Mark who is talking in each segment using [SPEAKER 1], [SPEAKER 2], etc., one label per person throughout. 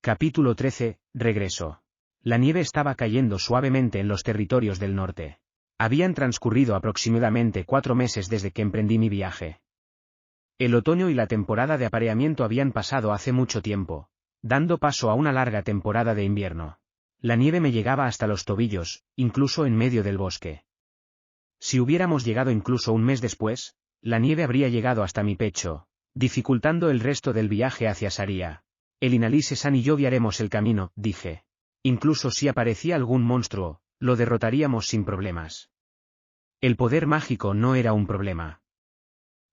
[SPEAKER 1] Capítulo 13, Regreso. La nieve estaba cayendo suavemente en los territorios del norte. Habían transcurrido aproximadamente 4 meses desde que emprendí mi viaje. El otoño y la temporada de apareamiento habían pasado hace mucho tiempo, dando paso a una larga temporada de invierno. La nieve me llegaba hasta los tobillos, incluso en medio del bosque. Si hubiéramos llegado incluso un mes después, la nieve habría llegado hasta mi pecho, dificultando el resto del viaje hacia Saria. El Inalise-san y yo guiaremos el camino, dije. Incluso si aparecía algún monstruo, lo derrotaríamos sin problemas. El poder mágico no era un problema.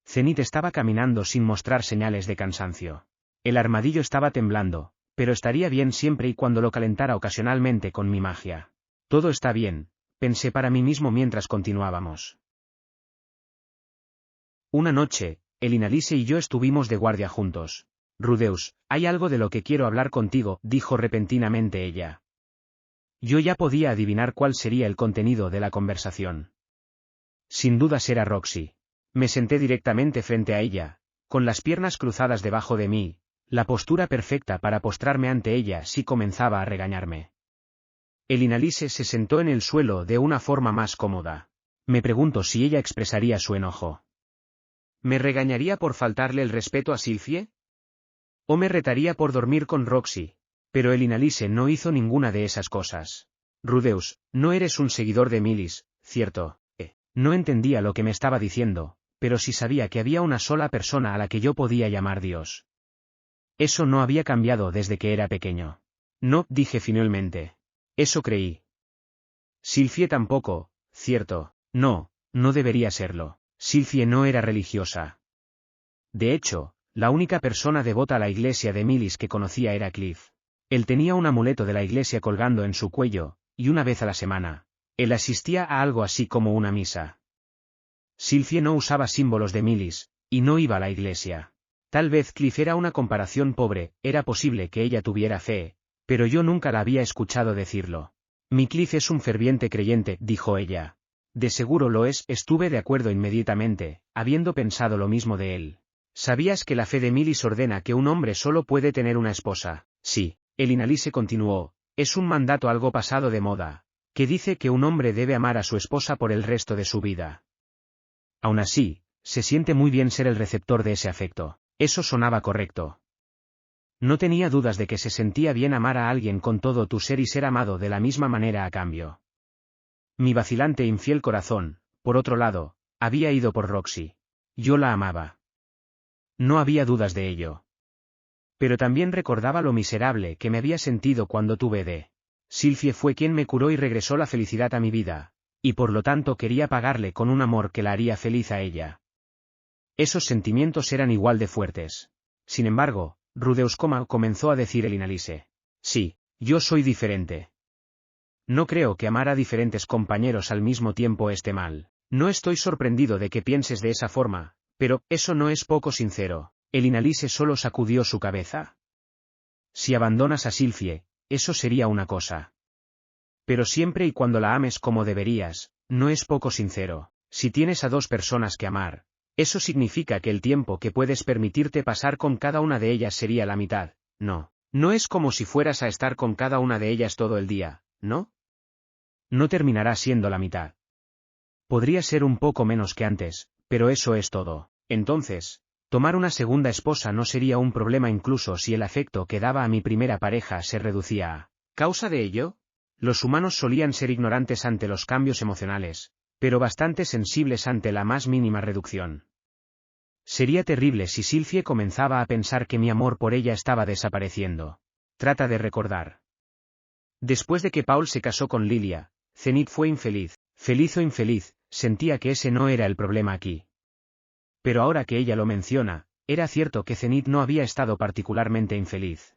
[SPEAKER 1] Zenith estaba caminando sin mostrar señales de cansancio. El armadillo estaba temblando, pero estaría bien siempre y cuando lo calentara ocasionalmente con mi magia. Todo está bien, pensé para mí mismo mientras continuábamos. Una noche, el Inalise y yo estuvimos de guardia juntos. Rudeus, hay algo de lo que quiero hablar contigo, dijo repentinamente ella. Yo ya podía adivinar cuál sería el contenido de la conversación. Sin dudas era Roxy. Me senté directamente frente a ella, con las piernas cruzadas debajo de mí, la postura perfecta para postrarme ante ella si comenzaba a regañarme. El Inalise se sentó en el suelo de una forma más cómoda. Me pregunto si ella expresaría su enojo. ¿Me regañaría por faltarle el respeto a Sylphie? ¿O me retaría por dormir con Roxy? Pero el Inalise no hizo ninguna de esas cosas. Rudeus, no eres un seguidor de Milis, ¿cierto? No entendía lo que me estaba diciendo, pero sí sabía que había una sola persona a la que yo podía llamar Dios. Eso no había cambiado desde que era pequeño. No, dije finalmente. Eso creí. Sylphie tampoco, ¿cierto? No, no debería serlo. Sylphie no era religiosa. De hecho, la única persona devota a la iglesia de Milis que conocía era Cliff. Él tenía un amuleto de la iglesia colgando en su cuello, y una vez a la semana, él asistía a algo así como una misa. Sylphie no usaba símbolos de Milis, y no iba a la iglesia. Tal vez Cliff era una comparación pobre, era posible que ella tuviera fe, pero yo nunca la había escuchado decirlo. Mi Cliff es un ferviente creyente, dijo ella. De seguro lo es, estuve de acuerdo inmediatamente, habiendo pensado lo mismo de él. ¿Sabías que la fe de Milis ordena que un hombre solo puede tener una esposa? Sí, el Inalise continuó, es un mandato algo pasado de moda, que dice que un hombre debe amar a su esposa por el resto de su vida. Aún así, se siente muy bien ser el receptor de ese afecto. Eso sonaba correcto. No tenía dudas de que se sentía bien amar a alguien con todo tu ser y ser amado de la misma manera a cambio. Mi vacilante e infiel corazón, por otro lado, había ido por Roxy. Yo la amaba. No había dudas de ello. Pero también recordaba lo miserable que me había sentido cuando tuve de. Sylphie fue quien me curó y regresó la felicidad a mi vida, y por lo tanto quería pagarle con un amor que la haría feliz a ella. Esos sentimientos eran igual de fuertes. Sin embargo, Rudeus comenzó a decir el Inalise. Sí, yo soy diferente. No creo que amar a diferentes compañeros al mismo tiempo esté mal. No estoy sorprendido de que pienses de esa forma, pero eso no es poco sincero. El Inalise solo sacudió su cabeza. Si abandonas a Sylphie, eso sería una cosa. Pero siempre y cuando la ames como deberías, no es poco sincero. Si tienes a 2 personas que amar, eso significa que el tiempo que puedes permitirte pasar con cada una de ellas sería la mitad, ¿no? No es como si fueras a estar con cada una de ellas todo el día, ¿no? No terminará siendo la mitad. Podría ser un poco menos que antes, pero eso es todo. Entonces, tomar una segunda esposa no sería un problema incluso si el afecto que daba a mi primera pareja se reducía a causa de ello. Los humanos solían ser ignorantes ante los cambios emocionales, pero bastante sensibles ante la más mínima reducción. Sería terrible si Sylphie comenzaba a pensar que mi amor por ella estaba desapareciendo. Trata de recordar. Después de que Paul se casó con Lilia, Zenith fue infeliz, feliz o infeliz, sentía que ese no era el problema aquí. Pero ahora que ella lo menciona, era cierto que Zenith no había estado particularmente infeliz.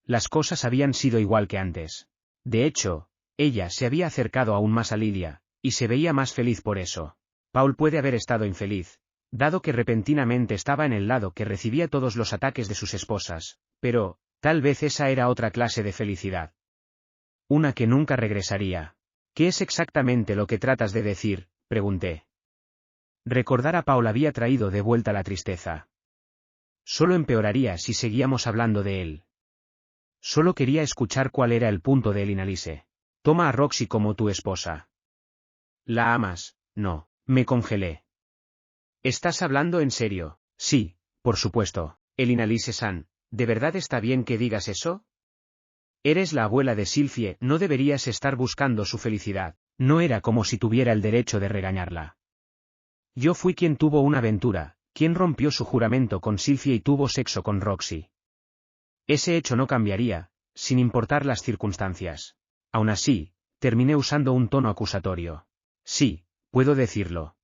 [SPEAKER 1] Las cosas habían sido igual que antes. De hecho, ella se había acercado aún más a Lilia, y se veía más feliz por eso. Paul puede haber estado infeliz, dado que repentinamente estaba en el lado que recibía todos los ataques de sus esposas, pero, tal vez esa era otra clase de felicidad. Una que nunca regresaría. ¿Qué es exactamente lo que tratas de decir?, pregunté. Recordar a Paul había traído de vuelta la tristeza. Solo empeoraría si seguíamos hablando de él. Solo quería escuchar cuál era el punto de Elinalise. Toma a Roxy como tu esposa. ¿La amas? No. Me congelé. ¿Estás hablando en serio? Sí, por supuesto. Elinalise-san, ¿de verdad está bien que digas eso? Eres la abuela de Sylphie, no deberías estar buscando su felicidad. No era como si tuviera el derecho de regañarla. Yo fui quien tuvo una aventura, quien rompió su juramento con Sylphie y tuvo sexo con Roxy. Ese hecho no cambiaría, sin importar las circunstancias. Aún así, terminé usando un tono acusatorio. Sí, puedo decirlo.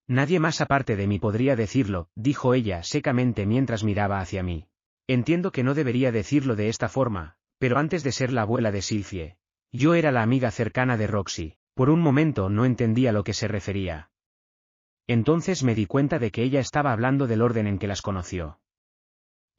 [SPEAKER 1] Nadie más aparte de mí podría decirlo, dijo ella secamente mientras miraba hacia mí. Entiendo que no debería decirlo de esta forma, pero antes de ser la abuela de Sylphie, yo era la amiga cercana de Roxy. Por un momento no entendía a lo que se refería. Entonces me di cuenta de que ella estaba hablando del orden en que las conoció.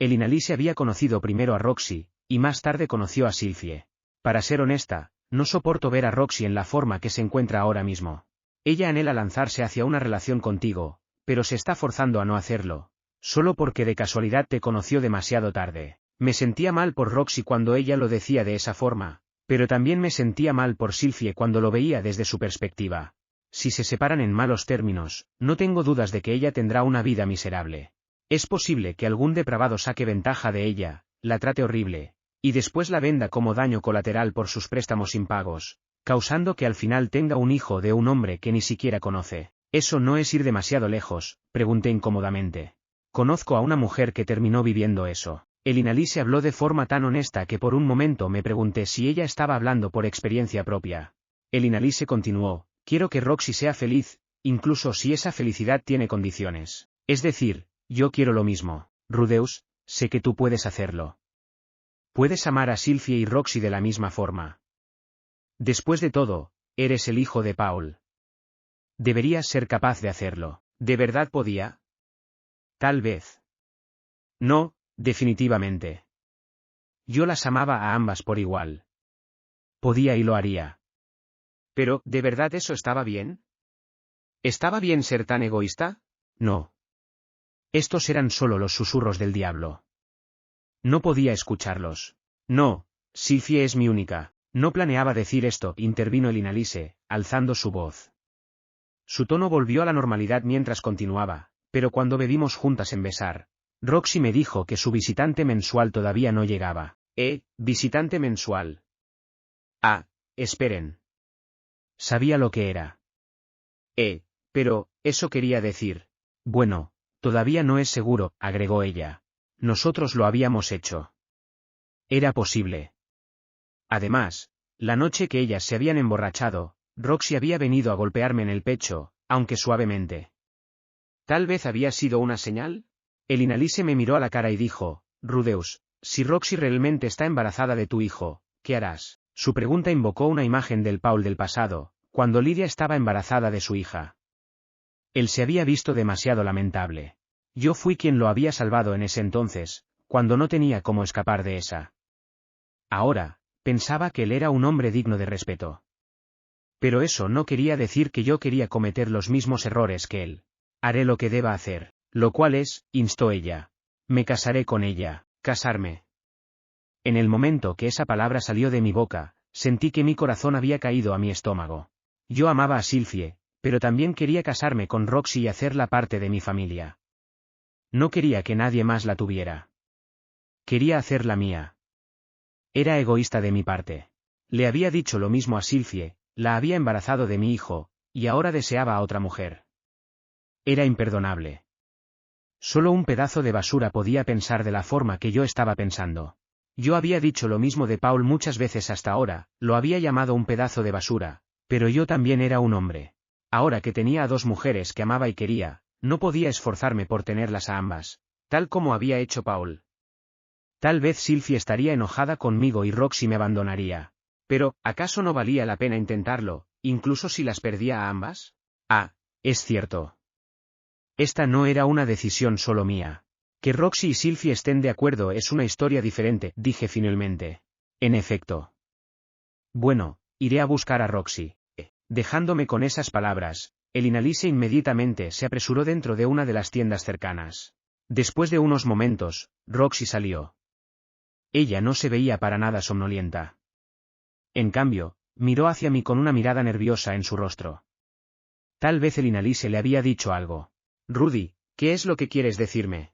[SPEAKER 1] Elinalise había conocido primero a Roxy, y más tarde conoció a Sylphie. Para ser honesta, no soporto ver a Roxy en la forma que se encuentra ahora mismo. Ella anhela lanzarse hacia una relación contigo, pero se está forzando a no hacerlo, solo porque de casualidad te conoció demasiado tarde. Me sentía mal por Roxy cuando ella lo decía de esa forma, pero también me sentía mal por Sylphie cuando lo veía desde su perspectiva. Si se separan en malos términos, no tengo dudas de que ella tendrá una vida miserable. Es posible que algún depravado saque ventaja de ella, la trate horrible, y después la venda como daño colateral por sus préstamos impagos, causando que al final tenga un hijo de un hombre que ni siquiera conoce. ¿Eso no es ir demasiado lejos?, pregunté incómodamente. Conozco a una mujer que terminó viviendo eso. Elinalise habló de forma tan honesta que por un momento me pregunté si ella estaba hablando por experiencia propia. Elinalise continuó, quiero que Roxy sea feliz, incluso si esa felicidad tiene condiciones. Es decir, yo quiero lo mismo. Rudeus, sé que tú puedes hacerlo. Puedes amar a Sylphie y Roxy de la misma forma. Después de todo, eres el hijo de Paul. Deberías ser capaz de hacerlo. ¿De verdad podía? Tal vez. No, definitivamente. Yo las amaba a ambas por igual. Podía y lo haría. Pero, ¿de verdad eso estaba bien? ¿Estaba bien ser tan egoísta? No. Estos eran solo los susurros del diablo. No podía escucharlos. No, Sylphie es mi única. No planeaba decir esto, intervino Elinalise, alzando su voz. Su tono volvió a la normalidad mientras continuaba, pero cuando bebimos juntas en besar, Roxy me dijo que su visitante mensual todavía no llegaba. ¿Visitante mensual? Ah, esperen. Sabía lo que era. Pero, eso quería decir. Bueno, todavía no es seguro, agregó ella. Nosotros lo habíamos hecho. Era posible. Además, la noche que ellas se habían emborrachado, Roxy había venido a golpearme en el pecho, aunque suavemente. ¿Tal vez había sido una señal? Elinalise me miró a la cara y dijo, Rudeus, si Roxy realmente está embarazada de tu hijo, ¿qué harás? Su pregunta invocó una imagen del Paul del pasado, cuando Lydia estaba embarazada de su hija. Él se había visto demasiado lamentable. Yo fui quien lo había salvado en ese entonces, cuando no tenía cómo escapar de esa. Ahora, pensaba que él era un hombre digno de respeto. Pero eso no quería decir que yo quería cometer los mismos errores que él. Haré lo que deba hacer, lo cual es, instó ella. Me casaré con ella, casarme. En el momento que esa palabra salió de mi boca, sentí que mi corazón había caído a mi estómago. Yo amaba a Sylphie, pero también quería casarme con Roxy y hacerla parte de mi familia. No quería que nadie más la tuviera. Quería hacerla mía. Era egoísta de mi parte. Le había dicho lo mismo a Sylphie, la había embarazado de mi hijo, y ahora deseaba a otra mujer. Era imperdonable. Solo un pedazo de basura podía pensar de la forma que yo estaba pensando. Yo había dicho lo mismo de Paul muchas veces hasta ahora, lo había llamado un pedazo de basura, pero yo también era un hombre. Ahora que tenía a dos mujeres que amaba y quería, no podía esforzarme por tenerlas a ambas, tal como había hecho Paul. Tal vez Sylphie estaría enojada conmigo y Roxy me abandonaría. Pero, ¿acaso no valía la pena intentarlo, incluso si las perdía a ambas? Ah, es cierto. Esta no era una decisión solo mía. Que Roxy y Sylphie estén de acuerdo es una historia diferente, dije finalmente. En efecto. Bueno, iré a buscar a Roxy. Dejándome con esas palabras, Elinalise inmediatamente se apresuró dentro de una de las tiendas cercanas. Después de unos momentos, Roxy salió. Ella no se veía para nada somnolienta. En cambio, miró hacia mí con una mirada nerviosa en su rostro. Tal vez Elinalise le había dicho algo. Rudy, ¿qué es lo que quieres decirme?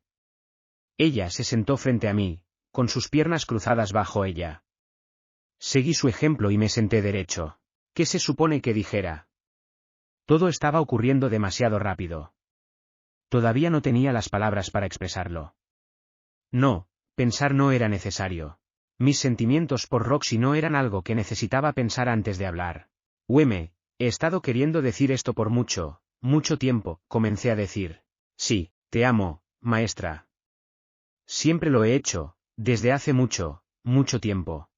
[SPEAKER 1] Ella se sentó frente a mí, con sus piernas cruzadas bajo ella. Seguí su ejemplo y me senté derecho. ¿Qué se supone que dijera? Todo estaba ocurriendo demasiado rápido. Todavía no tenía las palabras para expresarlo. No, pensar no era necesario. Mis sentimientos por Roxy no eran algo que necesitaba pensar antes de hablar. He estado queriendo decir esto por mucho tiempo, comencé a decir. Sí, te amo, maestra. Siempre lo he hecho, desde hace mucho tiempo.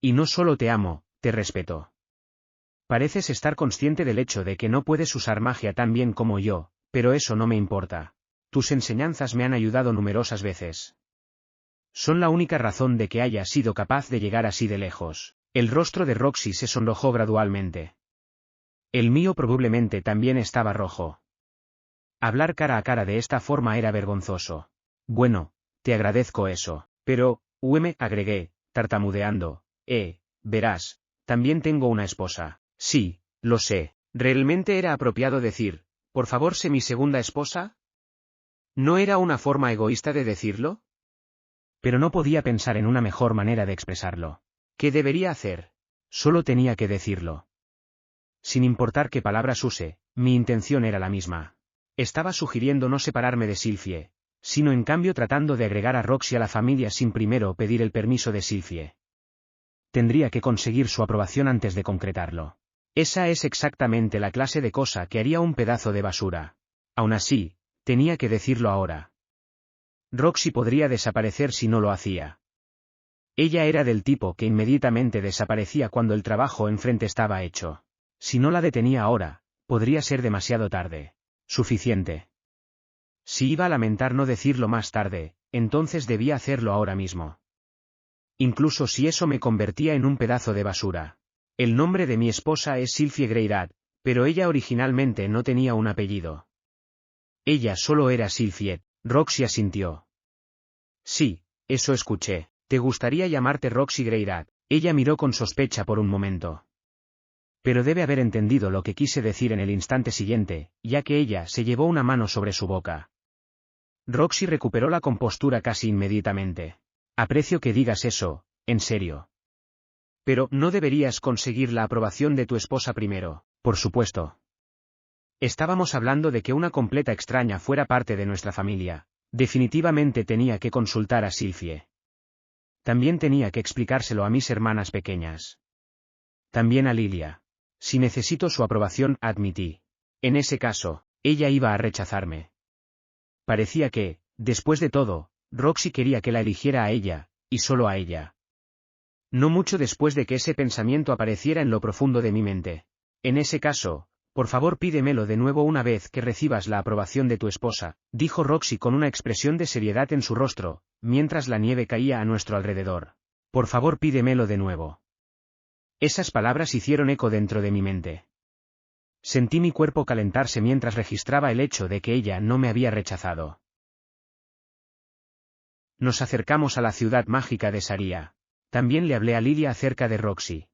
[SPEAKER 1] Y no solo te amo, te respeto. Pareces estar consciente del hecho de que no puedes usar magia tan bien como yo, pero eso no me importa. Tus enseñanzas me han ayudado numerosas veces. Son la única razón de que haya sido capaz de llegar así de lejos. El rostro de Roxy se sonrojó gradualmente. El mío probablemente también estaba rojo. Hablar cara a cara de esta forma era vergonzoso. Bueno, te agradezco eso, pero, agregué, tartamudeando, verás, también tengo una esposa. Sí, lo sé. ¿Realmente era apropiado decir, por favor sé mi segunda esposa? ¿No era una forma egoísta de decirlo? Pero no podía pensar en una mejor manera de expresarlo. ¿Qué debería hacer? Solo tenía que decirlo. Sin importar qué palabras use, mi intención era la misma. Estaba sugiriendo no separarme de Sylphie, sino en cambio tratando de agregar a Roxy a la familia sin primero pedir el permiso de Sylphie. Tendría que conseguir su aprobación antes de concretarlo. Esa es exactamente la clase de cosa que haría un pedazo de basura. Aún así, tenía que decirlo ahora. Roxy podría desaparecer si no lo hacía. Ella era del tipo que inmediatamente desaparecía cuando el trabajo enfrente estaba hecho. Si no la detenía ahora, podría ser demasiado tarde. Suficiente. Si iba a lamentar no decirlo más tarde, entonces debía hacerlo ahora mismo. Incluso si eso me convertía en un pedazo de basura. El nombre de mi esposa es Sylphie Greyrat, pero ella originalmente no tenía un apellido. Ella solo era Sylphie. Roxy asintió. Sí, eso escuché. ¿Te gustaría llamarte Roxy Greyrat? Ella miró con sospecha por un momento. Pero debe haber entendido lo que quise decir en el instante siguiente, ya que ella se llevó una mano sobre su boca. Roxy recuperó la compostura casi inmediatamente. Aprecio que digas eso, en serio. Pero, ¿no deberías conseguir la aprobación de tu esposa primero? Por supuesto. Estábamos hablando de que una completa extraña fuera parte de nuestra familia. Definitivamente tenía que consultar a Sylphie. También tenía que explicárselo a mis hermanas pequeñas. También a Lilia. Si necesito su aprobación, admití. En ese caso, ella iba a rechazarme. Parecía que, después de todo, Roxy quería que la eligiera a ella, y solo a ella. No mucho después de que ese pensamiento apareciera en lo profundo de mi mente. En ese caso, por favor pídemelo de nuevo una vez que recibas la aprobación de tu esposa, dijo Roxy con una expresión de seriedad en su rostro, mientras la nieve caía a nuestro alrededor. Por favor pídemelo de nuevo. Esas palabras hicieron eco dentro de mi mente. Sentí mi cuerpo calentarse mientras registraba el hecho de que ella no me había rechazado. Nos acercamos a la ciudad mágica de Saria. También le hablé a Lilia acerca de Roxy.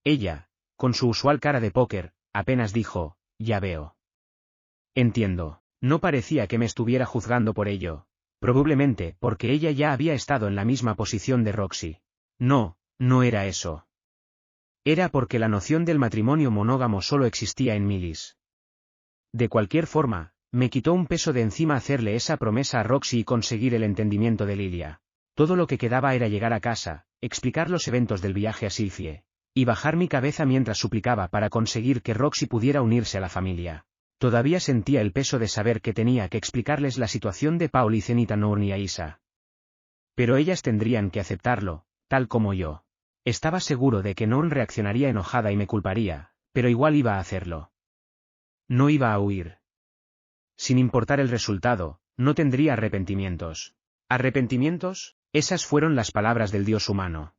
[SPEAKER 1] Ella, con su usual cara de póker, apenas dijo, ya veo. Entiendo. No parecía que me estuviera juzgando por ello, probablemente porque ella ya había estado en la misma posición de Roxy. No, no era eso. Era porque la noción del matrimonio monógamo solo existía en Milis. De cualquier forma, me quitó un peso de encima hacerle esa promesa a Roxy y conseguir el entendimiento de Lilia. Todo lo que quedaba era llegar a casa, explicar los eventos del viaje a Sylphie, y bajar mi cabeza mientras suplicaba para conseguir que Roxy pudiera unirse a la familia. Todavía sentía el peso de saber que tenía que explicarles la situación de Paul y Zenita Nourne y a Isa. Pero ellas tendrían que aceptarlo, tal como yo. Estaba seguro de que Nourne reaccionaría enojada y me culparía, pero igual iba a hacerlo. No iba a huir. Sin importar el resultado, no tendría arrepentimientos. ¿Arrepentimientos? Esas fueron las palabras del dios humano.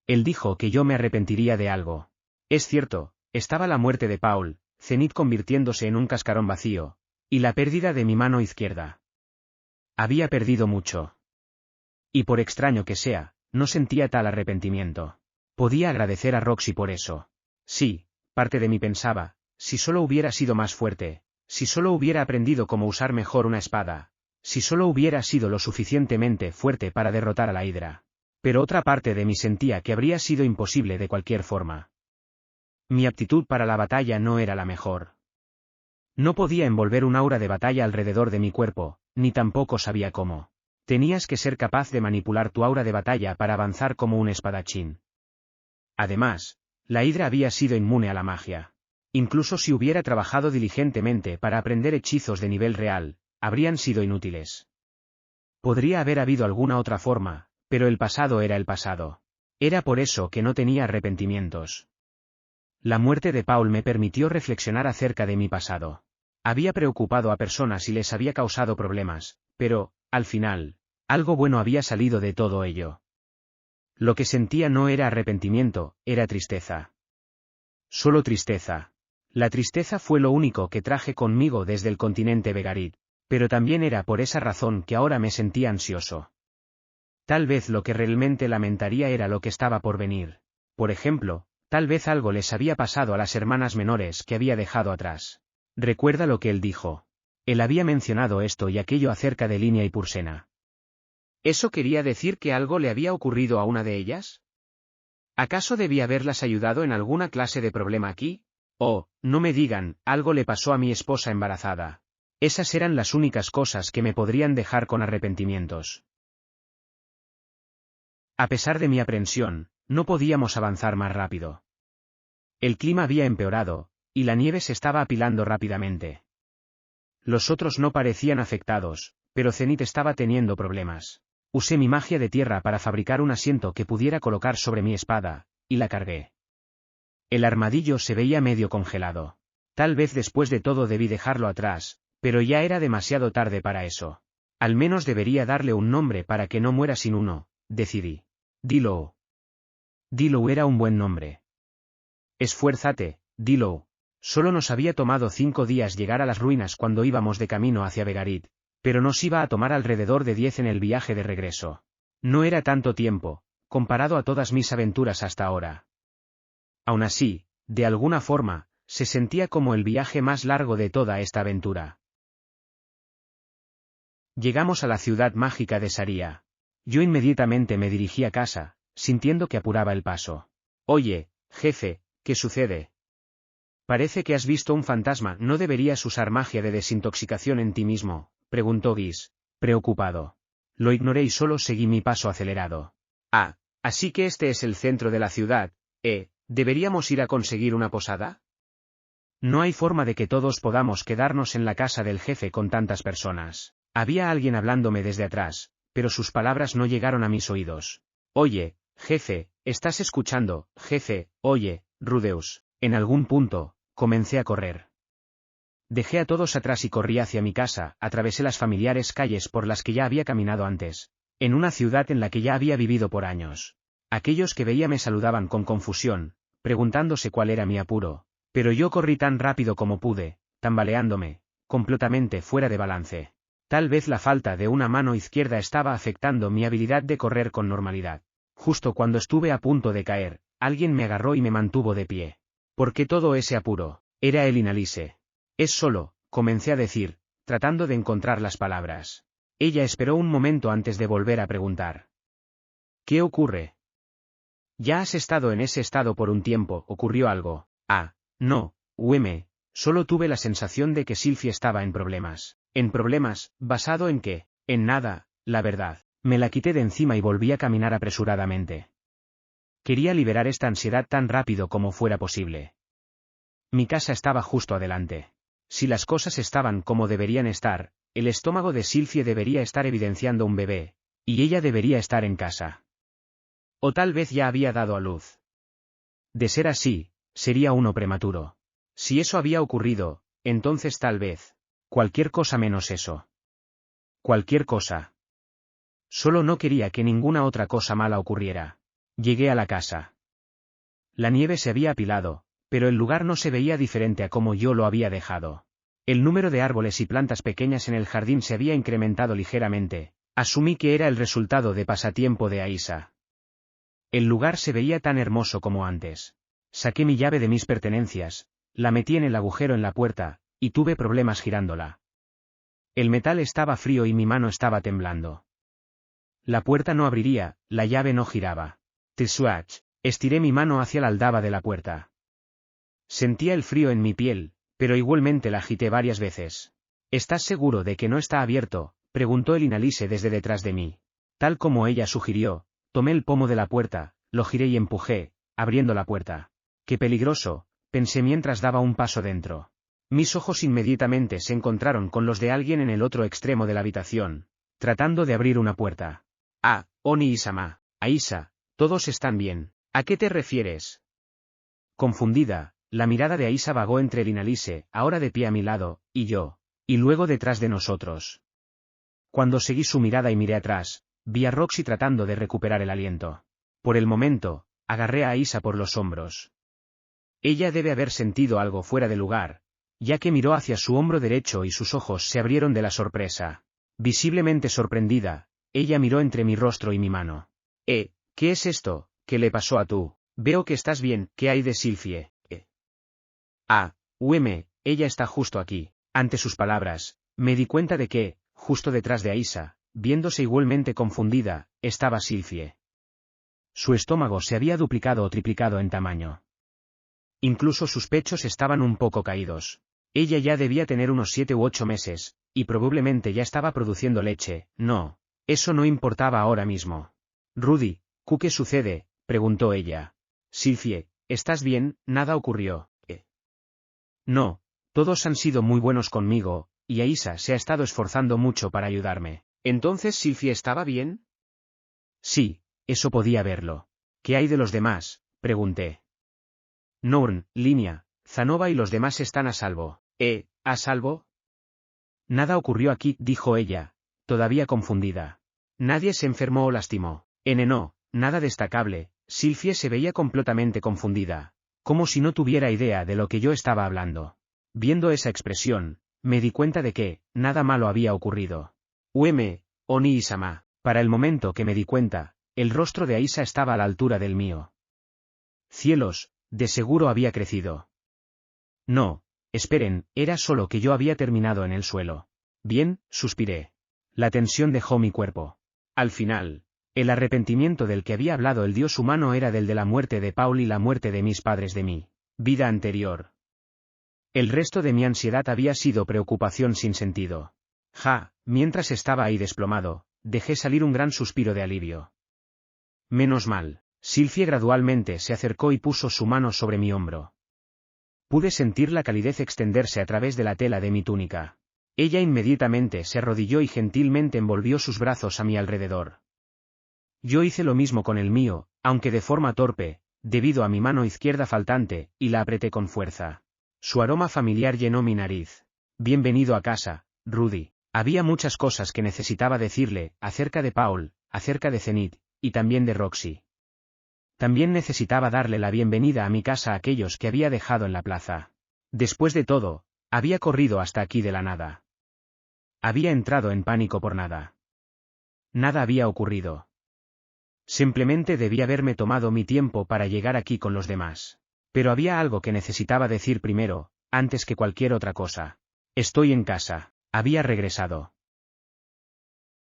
[SPEAKER 1] Él dijo que yo me arrepentiría de algo. Es cierto, estaba la muerte de Paul, Zenith convirtiéndose en un cascarón vacío, y la pérdida de mi mano izquierda. Había perdido mucho. Y por extraño que sea, no sentía tal arrepentimiento. Podía agradecer a Roxy por eso. Sí, parte de mí pensaba, si solo hubiera sido más fuerte, si solo hubiera aprendido cómo usar mejor una espada, si solo hubiera sido lo suficientemente fuerte para derrotar a la Hidra. Pero otra parte de mí sentía que habría sido imposible de cualquier forma. Mi aptitud para la batalla no era la mejor. No podía envolver un aura de batalla alrededor de mi cuerpo, ni tampoco sabía cómo. Tenías que ser capaz de manipular tu aura de batalla para avanzar como un espadachín. Además, la Hidra había sido inmune a la magia. Incluso si hubiera trabajado diligentemente para aprender hechizos de nivel real, habrían sido inútiles. Podría haber habido alguna otra forma, pero el pasado era el pasado. Era por eso que no tenía arrepentimientos. La muerte de Paul me permitió reflexionar acerca de mi pasado. Había preocupado a personas y les había causado problemas, pero, al final, algo bueno había salido de todo ello. Lo que sentía no era arrepentimiento, era tristeza. Solo tristeza. La tristeza fue lo único que traje conmigo desde el continente Begarit, pero también era por esa razón que ahora me sentía ansioso. Tal vez lo que realmente lamentaría era lo que estaba por venir. Por ejemplo, tal vez algo les había pasado a las hermanas menores que había dejado atrás. Recuerda lo que él dijo. Él había mencionado esto y aquello acerca de Linia y Pursena. ¿Eso quería decir que algo le había ocurrido a una de ellas? ¿Acaso debía haberlas ayudado en alguna clase de problema aquí? Oh, no me digan, algo le pasó a mi esposa embarazada. Esas eran las únicas cosas que me podrían dejar con arrepentimientos. A pesar de mi aprensión, no podíamos avanzar más rápido. El clima había empeorado, y la nieve se estaba apilando rápidamente. Los otros no parecían afectados, pero Zenith estaba teniendo problemas. Usé mi magia de tierra para fabricar un asiento que pudiera colocar sobre mi espada, y la cargué. El armadillo se veía medio congelado. Tal vez después de todo debí dejarlo atrás, pero ya era demasiado tarde para eso. Al menos debería darle un nombre para que no muera sin uno, decidí. Dilo. Dilo era un buen nombre. Esfuérzate, Dilo. Solo nos había tomado 5 días llegar a las ruinas cuando íbamos de camino hacia Begarit, pero nos iba a tomar alrededor de 10 en el viaje de regreso. No era tanto tiempo, comparado a todas mis aventuras hasta ahora. Aún así, de alguna forma, se sentía como el viaje más largo de toda esta aventura. Llegamos a la ciudad mágica de Saria. Yo inmediatamente me dirigí a casa, sintiendo que apuraba el paso. Oye, jefe, ¿qué sucede? Parece que has visto un fantasma. ¿No deberías usar magia de desintoxicación en ti mismo?, preguntó Guis, preocupado. Lo ignoré y solo seguí mi paso acelerado. Ah, así que este es el centro de la ciudad, ¿deberíamos ir a conseguir una posada? No hay forma de que todos podamos quedarnos en la casa del jefe con tantas personas. Había alguien hablándome desde atrás, pero sus palabras no llegaron a mis oídos. Oye, jefe, ¿estás escuchando, jefe? Oye, Rudeus. En algún punto, comencé a correr. Dejé a todos atrás y corrí hacia mi casa, atravesé las familiares calles por las que ya había caminado antes, en una ciudad en la que ya había vivido por años. Aquellos que veía me saludaban con confusión, preguntándose cuál era mi apuro, pero yo corrí tan rápido como pude, tambaleándome, completamente fuera de balance. Tal vez la falta de una mano izquierda estaba afectando mi habilidad de correr con normalidad. Justo cuando estuve a punto de caer, alguien me agarró y me mantuvo de pie. ¿Por qué todo ese apuro? Era Elinalise. Es solo, comencé a decir, tratando de encontrar las palabras. Ella esperó un momento antes de volver a preguntar. ¿Qué ocurre? Ya has estado en ese estado por un tiempo, ¿ocurrió algo? Ah, no, Ueme, solo tuve la sensación de que Sylphie estaba en problemas. ¿En problemas? ¿Basado en qué? En nada, la verdad. Me la quité de encima y volví a caminar apresuradamente. Quería liberar esta ansiedad tan rápido como fuera posible. Mi casa estaba justo adelante. Si las cosas estaban como deberían estar, el estómago de Sylphie debería estar evidenciando un bebé, y ella debería estar en casa. O tal vez ya había dado a luz. De ser así, sería uno prematuro. Si eso había ocurrido, entonces tal vez, cualquier cosa menos eso. Cualquier cosa. Solo no quería que ninguna otra cosa mala ocurriera. Llegué a la casa. La nieve se había apilado, pero el lugar no se veía diferente a como yo lo había dejado. El número de árboles y plantas pequeñas en el jardín se había incrementado ligeramente, Asumí que era el resultado de pasatiempo de Aisa. El lugar se veía tan hermoso como antes. Saqué mi llave de mis pertenencias, la metí en el agujero en la puerta, y tuve problemas girándola. El metal estaba frío y mi mano estaba temblando. La puerta no abriría, la llave no giraba. Tsuach. Estiré mi mano hacia la aldaba de la puerta. Sentía el frío en mi piel, pero igualmente la agité varias veces. ¿Estás seguro de que no está abierto?, preguntó el Inalise desde detrás de mí. Tal como ella sugirió, tomé el pomo de la puerta, lo giré y empujé, abriendo la puerta. ¡Qué peligroso!, pensé mientras daba un paso dentro. Mis ojos inmediatamente se encontraron con los de alguien en el otro extremo de la habitación, tratando de abrir una puerta. Ah, Oni-sama, Aisa, todos están bien. ¿A qué te refieres? Confundida, la mirada de Aisa vagó entre el Inalise, ahora de pie a mi lado, y yo, y luego detrás de nosotros. Cuando seguí su mirada y miré atrás, vi a Roxy tratando de recuperar el aliento. Por el momento, agarré a Aisa por los hombros. Ella debe haber sentido algo fuera de lugar, ya que miró hacia su hombro derecho y sus ojos se abrieron de la sorpresa. Visiblemente sorprendida, ella miró entre mi rostro y mi mano. ¿Qué es esto? ¿Qué le pasó a tú? Veo que estás bien, ¿qué hay de Sylphie? Ella está justo aquí. Ante sus palabras, me di cuenta de que, justo detrás de Aisa, viéndose igualmente confundida, estaba Sylphie. Su estómago se había duplicado o triplicado en tamaño. Incluso sus pechos estaban un poco caídos. Ella ya debía tener unos 7 u 8 meses, y probablemente ya estaba produciendo leche. No, eso no importaba ahora mismo. Rudy, ¿qué sucede?, preguntó ella. Sylphie, ¿estás bien? Nada ocurrió. No, todos han sido muy buenos conmigo, y Aisa se ha estado esforzando mucho para ayudarme. ¿Entonces Sylphie estaba bien? Sí, eso podía verlo. ¿Qué hay de los demás?, pregunté. Norn, Linia, Zanova y los demás están a salvo. ¿A salvo? Nada ocurrió aquí, dijo ella, todavía confundida. Nadie se enfermó o lastimó. No, nada destacable. Sylphie se veía completamente confundida, como si no tuviera idea de lo que yo estaba hablando. Viendo esa expresión, me di cuenta de que, nada malo había ocurrido. Oni-sama. Para el momento que me di cuenta, el rostro de Aisa estaba a la altura del mío. Cielos, de seguro había crecido. No, esperen, era solo que yo había terminado en el suelo. Bien, suspiré. La tensión dejó mi cuerpo. Al final, el arrepentimiento del que había hablado el dios humano era del de la muerte de Paul y la muerte de mis padres de mi vida anterior. El resto de mi ansiedad había sido preocupación sin sentido. Mientras estaba ahí desplomado, dejé salir un gran suspiro de alivio. Menos mal. Sylphie gradualmente se acercó y puso su mano sobre mi hombro. Pude sentir la calidez extenderse a través de la tela de mi túnica. Ella inmediatamente se arrodilló y gentilmente envolvió sus brazos a mi alrededor. Yo hice lo mismo con el mío, aunque de forma torpe, debido a mi mano izquierda faltante, y la apreté con fuerza. Su aroma familiar llenó mi nariz. Bienvenido a casa, Rudy. Había muchas cosas que necesitaba decirle, acerca de Paul, acerca de Zenith, y también de Roxy. También necesitaba darle la bienvenida a mi casa a aquellos que había dejado en la plaza. Después de todo, había corrido hasta aquí de la nada. Había entrado en pánico por nada. Nada había ocurrido. Simplemente debía haberme tomado mi tiempo para llegar aquí con los demás. Pero había algo que necesitaba decir primero, antes que cualquier otra cosa. Estoy en casa. Había regresado.